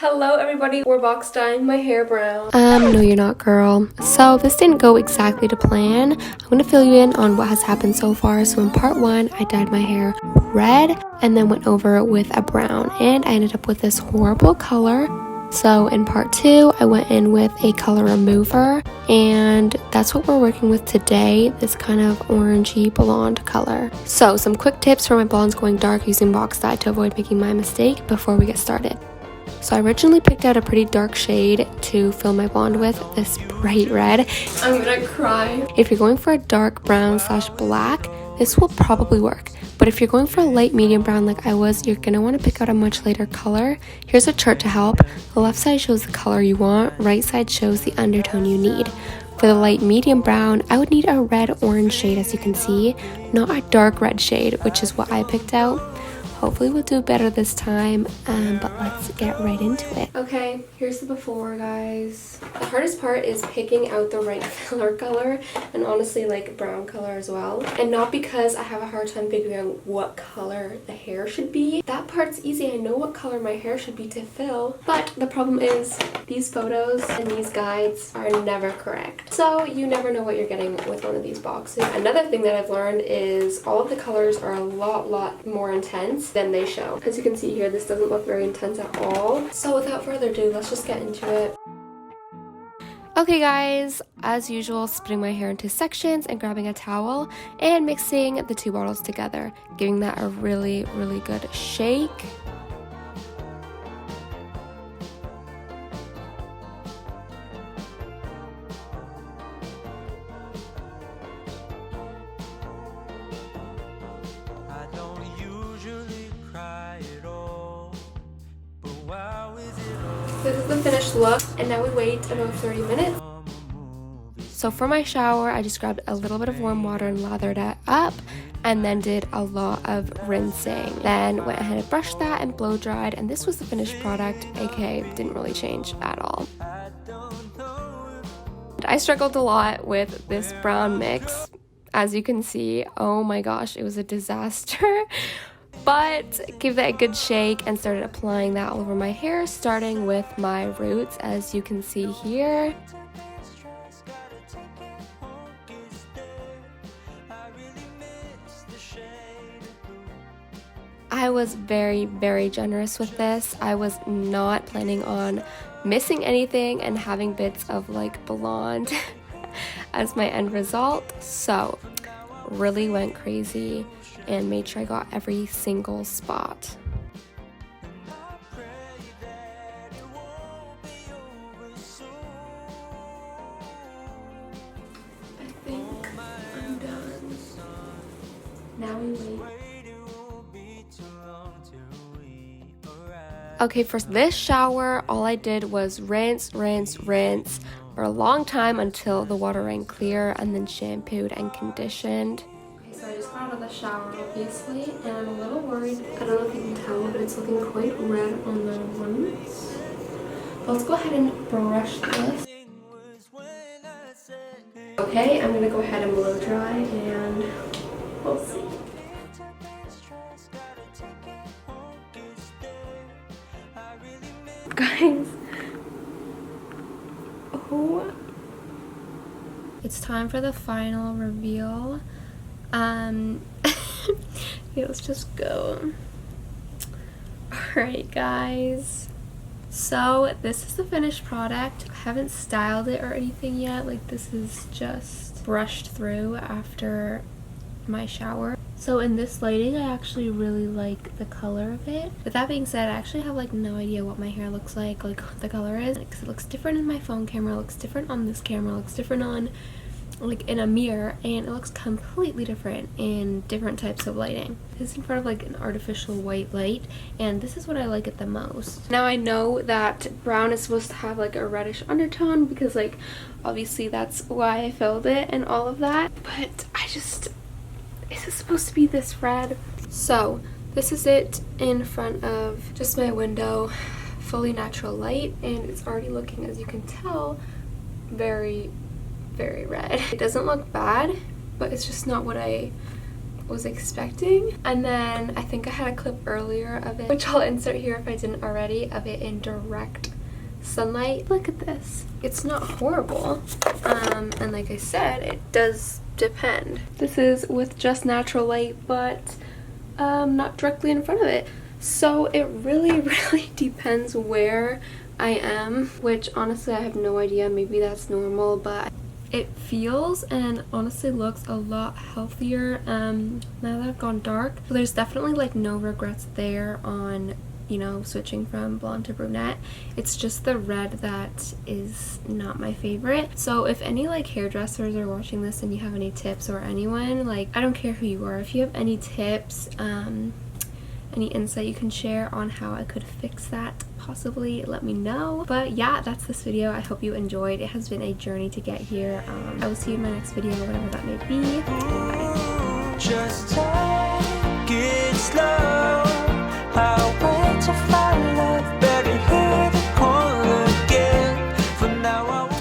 Hello everybody, we're box dyeing my hair brown. No you're not, girl. So this didn't go exactly to plan. I'm gonna fill you in on what has happened so far. So in part 1, I dyed my hair red and then went over with a brown, and I ended up with this horrible color. So in part 2, I went in with a color remover, and that's what we're working with today, this kind of orangey blonde color. So some quick tips for my blondes going dark using box dye to avoid making my mistake before we get started. So I originally picked out a pretty dark shade to fill my blonde with, this bright red. I'm gonna cry. If you're going for a dark brown / black, this will probably work. But if you're going for a light medium brown like I was, you're gonna want to pick out a much lighter color. Here's a chart to help. The left side shows the color you want, right side shows the undertone you need. For the light medium brown, I would need a red-orange shade, as you can see, not a dark red shade, which is what I picked out. Hopefully we'll do better this time, but let's get right into it. Okay, here's the before, guys. The hardest part is picking out the right filler color, and honestly like brown color as well. And not because I have a hard time figuring out what color the hair should be. That part's easy. I know what color my hair should be to fill, but the problem is these photos and these guides are never correct. So you never know what you're getting with one of these boxes. Another thing that I've learned is all of the colors are a lot more intense than they show. As you can see here, this doesn't look very intense at all. So without further ado, let's just get into it. Okay guys, as usual, splitting my hair into sections and grabbing a towel and mixing the two bottles together, giving that a really good shake. This is the finished look, and now we wait about 30 minutes. So for my shower, I just grabbed a little bit of warm water and lathered it up, and then did a lot of rinsing. Then went ahead and brushed that and blow dried, and this was the finished product, aka didn't really change at all. I struggled a lot with this brown mix. As you can see, oh my gosh, it was a disaster. But gave that a good shake and started applying that all over my hair, starting with my roots, as you can see here. I was very generous with this. I was not planning on missing anything and having bits of like blonde as my end result, so really went crazy and made sure I got every single spot. I think I'm done. Now we wait. Okay, for this shower, all I did was rinse for a long time until the water ran clear, and then shampooed and conditioned. So I just got out of the shower, obviously, and I'm a little worried. I don't know if you can tell, but it's looking quite red on the roots. But let's go ahead and brush this. Okay, I'm gonna go ahead and blow dry, and we'll see. Guys, oh, It's time for the final reveal. yeah, let's just go. Alright guys, so this is the finished product. I haven't styled it or anything yet, like this is just brushed through after my shower. So in this lighting, I actually really like the color of it. With that being said, I actually have like no idea what my hair looks like what the color is, because it looks different in my phone camera, it looks different on this camera, it looks different on like in a mirror, and it looks completely different in different types of lighting. This is in front of like an artificial white light, and this is what I like it the most. Now I know that brown is supposed to have like a reddish undertone because like obviously that's why I filled it and all of that, but is it supposed to be this red? So this is it in front of just my window, fully natural light, and it's already looking, as you can tell, very red. It doesn't look bad, but it's just not what I was expecting. And then I think I had a clip earlier of it, which I'll insert here if I didn't already, of it in direct sunlight. Look at this. It's not horrible. And like I said, it does depend. This is with just natural light, but not directly in front of it. So it really depends where I am, which honestly I have no idea. Maybe that's normal, but it feels and honestly looks a lot healthier now that I've gone dark. So there's definitely like no regrets there on, you know, switching from blonde to brunette. It's just the red that is not my favorite. So if any like hairdressers are watching this and you have any tips, or anyone, like, I don't care who you are, if you have any tips, any insight you can share on how I could fix that, possibly let me know. But yeah, that's this video. I hope you enjoyed. It has been a journey to get here. I will see you in my next video, whatever that may be. Bye. Just take it slow. I'll wait to find love, better hear the call again. For now I